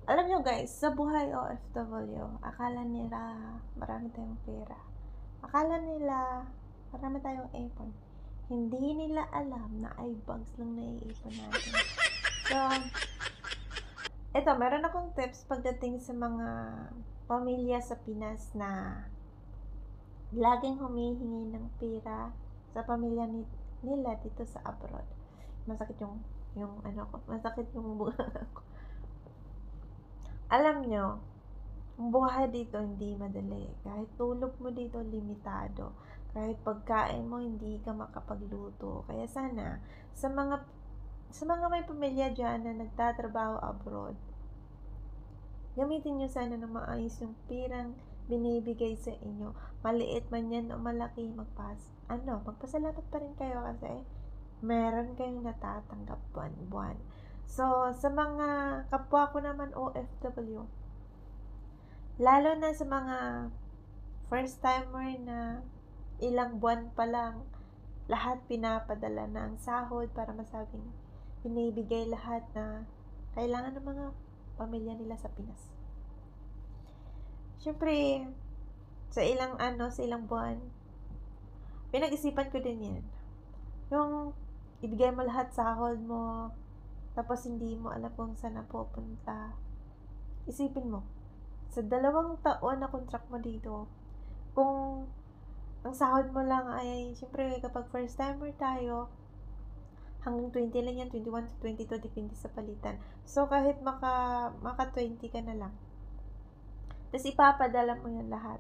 Alam nyo guys, sa buhay OFW, akala nila marami tayong pera. Akala nila marami tayong ipon. Hindi nila alam na ay bags lang naiipon natin. So, eto, meron akong tips pagdating sa mga pamilya sa Pinas na laging humihingi ng pera sa pamilya nila dito sa abroad. Masakit yung ano ko, masakit yung buha ko. Alam nyo, ang buhay dito hindi madali. Kahit tulog mo dito, limitado. Kahit pagkain mo, hindi ka makapagluto. Kaya sana, sa mga may pamilya dyan na nagtatrabaho abroad, gamitin nyo sana na maayos yung pirang binibigay sa inyo. Maliit man yan o malaki, magpasalamat pa rin kayo kasi meron kayong natatanggap buwan-buwan. So, sa mga kapwa ko naman OFW, lalo na sa mga first timer na ilang buwan pa lang lahat pinapadala ng sahod para masabing binibigay lahat na kailangan ng mga pamilya nila sa Pinas. Siyempre, sa ilang buwan, pinag-isipan ko din yan. Yung ibigay mo lahat sahod mo, tapos hindi mo alam kung saan napupunta. Isipin mo, sa 2 taon na contract mo dito, kung ang sahod mo lang ay, syempre kapag first timer tayo, hanggang 20 lang yan, 21 to 22, depende sa palitan. So, kahit maka 20 ka na lang. Tapos ipapadala mo yan lahat.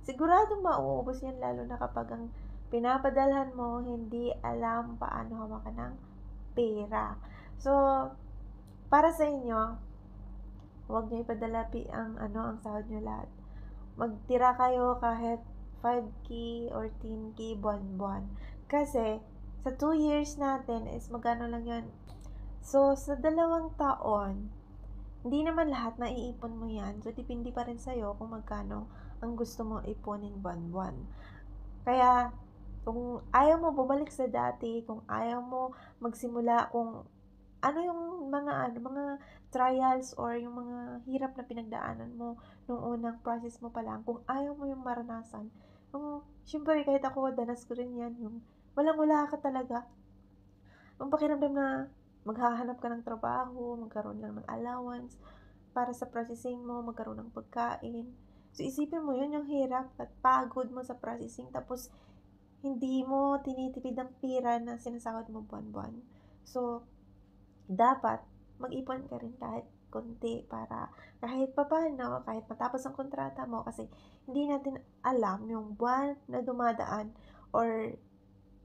Siguradong mauubos yan, lalo na kapag ang pinapadalhan mo, hindi alam paano hawakan ng pera. So, para sa inyo, huwag nyo ipadala ang sahod nyo lahat. Magtira kayo kahit 5K or 10K buwan-buwan. Kasi, sa 2 years natin is magkano lang yan. So, sa 2 taon, hindi naman lahat naiipon mo yan. So, depende pa rin sa'yo kung magkano ang gusto mo ipunin buwan-buwan. Kaya, kung ayaw mo bumalik sa dati, kung ayaw mo magsimula, kung ano yung mga trials or yung mga hirap na pinagdaanan mo nung unang process mo pa lang, kung ayaw mo yung maranasan, syempre kahit ako, danas ko rin yan, yung walang-wala ka talaga. Ang pakiramdam na maghahanap ka ng trabaho, magkaroon lang ng allowance para sa processing mo, magkaroon ng pagkain. So, isipin mo yun, yung hirap at pagod mo sa processing, tapos hindi mo tinitipid ang pera na sinasahod mo buwan-buwan. So, dapat mag-ipon ka rin kahit konti para kahit papaano, kahit matapos ang kontrata mo, kasi hindi natin alam yung buwan na dumadaan, or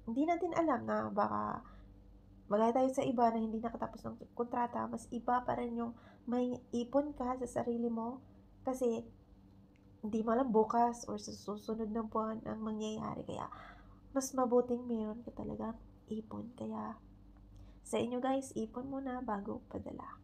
hindi natin alam na baka magaya tayo sa iba na hindi nakatapos ng kontrata, mas iba pa rin yung may ipon ka sa sarili mo kasi hindi mo alam bukas or sa susunod na buwan ang mangyayari. Kaya mas mabuting meron ka talagang ipon. Kaya sa inyo guys, ipon muna bago padala.